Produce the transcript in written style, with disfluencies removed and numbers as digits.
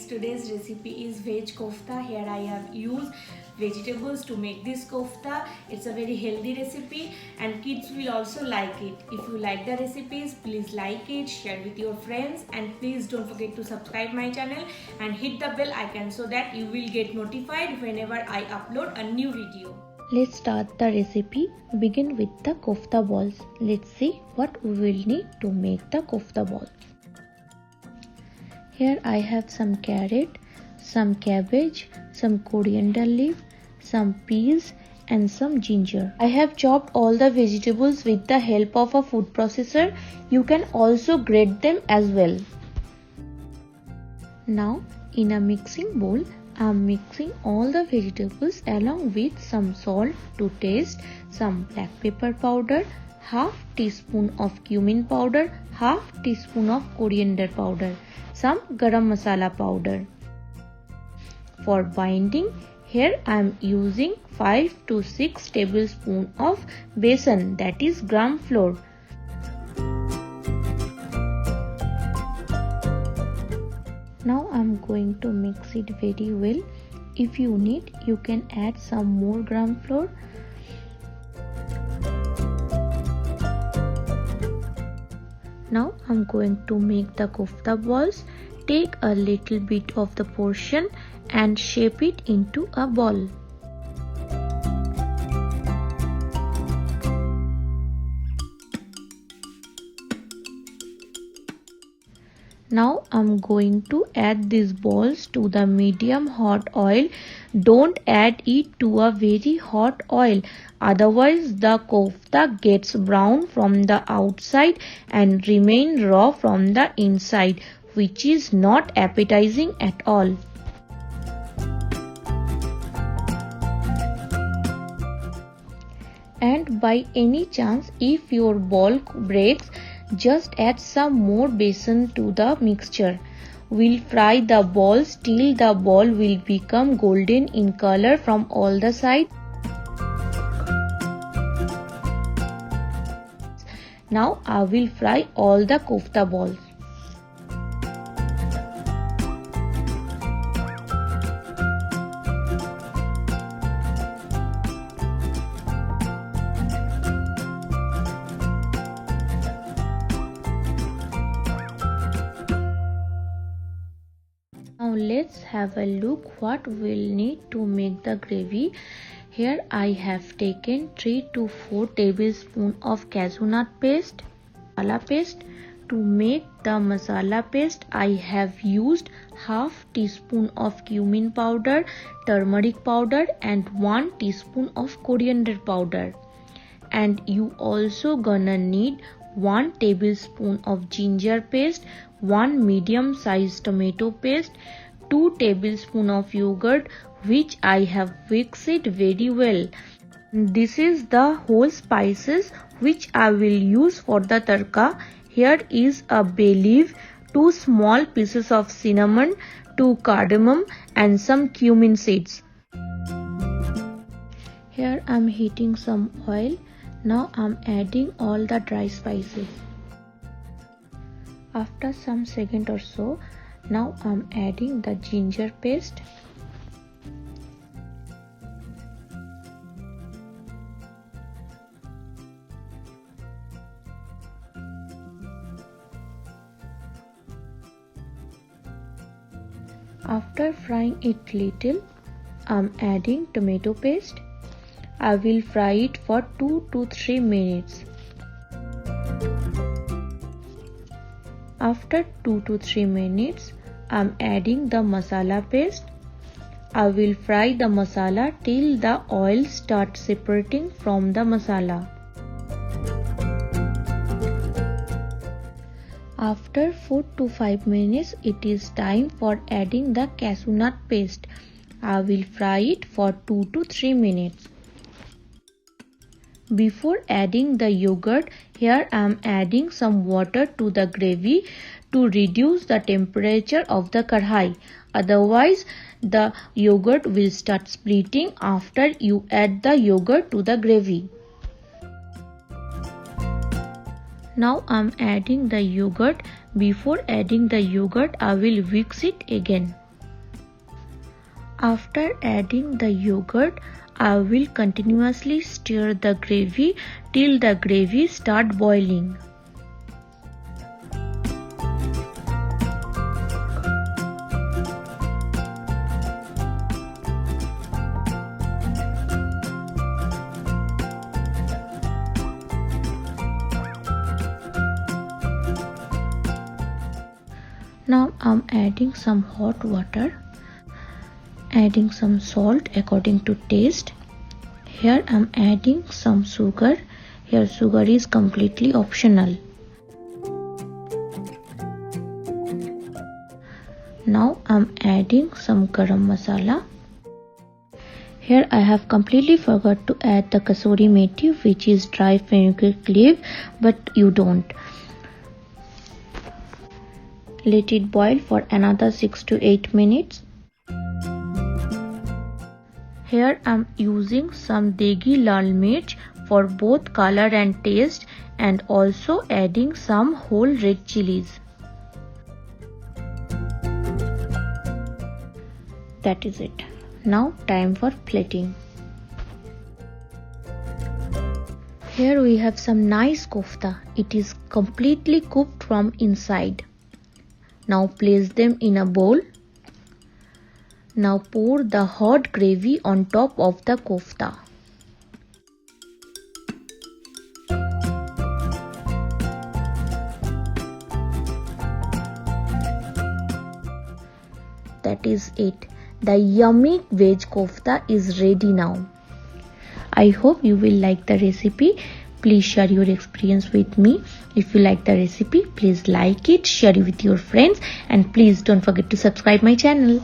friends, today's recipe is veg kofta. Here I have used vegetables to make this kofta. It's a very healthy recipe and kids will also like it. If you like the recipes, please like it, share with your friends, and please don't forget to subscribe my channel and hit the bell icon so that you will get notified whenever I upload a new video. Let's start the recipe. Begin with the kofta balls. Let's see what we will need to make the kofta balls. Here I have some carrot, some cabbage, some coriander leaf, some peas and some ginger. I have chopped all the vegetables with the help of a food processor. You can also grate them as well. Now in a mixing bowl, I am mixing all the vegetables along with some salt to taste, some black pepper powder, half teaspoon of cumin powder, half teaspoon of coriander powder, some garam masala powder. For binding, here I am using 5 to 6 tablespoons of besan, that is gram flour. Now I am going to mix it very well. If you need, you can add some more gram flour. Now I am going to make the kofta balls. Take a little bit of the portion and shape it into a ball. Now I am going to add these balls to the medium hot oil. Don't add it to a very hot oil, otherwise the kofta gets brown from the outside and remain raw from the inside, which is not appetizing at all. And by any chance, if your ball breaks, just add some more besan to the mixture. We'll fry the balls till the ball will become golden in color from all the sides. Now I will fry all the kofta balls. Now let's have a look what we'll need to make the gravy. Here I have taken 3 to 4 tablespoons of cashew nut paste, masala paste. To make the masala paste, I have used half teaspoon of cumin powder, turmeric powder and 1 teaspoon of coriander powder. And you also gonna need 1 tablespoon of ginger paste, 1 medium sized tomato paste, 2 tablespoons of yogurt which I have mixed very well. This is the whole spices which I will use for the tadka. Here is a bay leaf, 2 small pieces of cinnamon, 2 cardamom and some cumin seeds. Here I am heating some oil. Now I am adding all the dry spices. After some seconds or so, now I am adding the ginger paste. After frying it little, I am adding tomato paste. I will fry it for 2 to 3 minutes. After 2 to 3 minutes, I am adding the masala paste. I will fry the masala till the oil starts separating from the masala. After 4 to 5 minutes, it is time for adding the cashew nut paste. I will fry it for 2 to 3 minutes. Before adding the yogurt, here I am adding some water to the gravy to reduce the temperature of the kadhai. Otherwise, the yogurt will start splitting after you add the yogurt to the gravy. Now I am adding the yogurt. Before adding the yogurt, I will mix it again. After adding the yogurt, I will continuously stir the gravy till the gravy start boiling. Now I'm adding some hot water, adding some salt according to taste. Here I'm adding some sugar. Here sugar is completely optional. Now I'm adding some garam masala. Here I have completely forgot to add the kasuri methi, which is dry fenugreek leaf, but you don't. Let it boil for another 6 to 8 minutes. Here I am using some degi lal mirch for both color and taste, and also adding some whole red chilies. That is it. Now time for plating. Here we have some nice kofta. It is completely cooked from inside. Now place them in a bowl. Now pour the hot gravy on top of the kofta. That is it. The yummy veg kofta is ready now. I hope you will like the recipe. Please share your experience with me. If you like the recipe, please like it, share it with your friends, and please don't forget to subscribe my channel.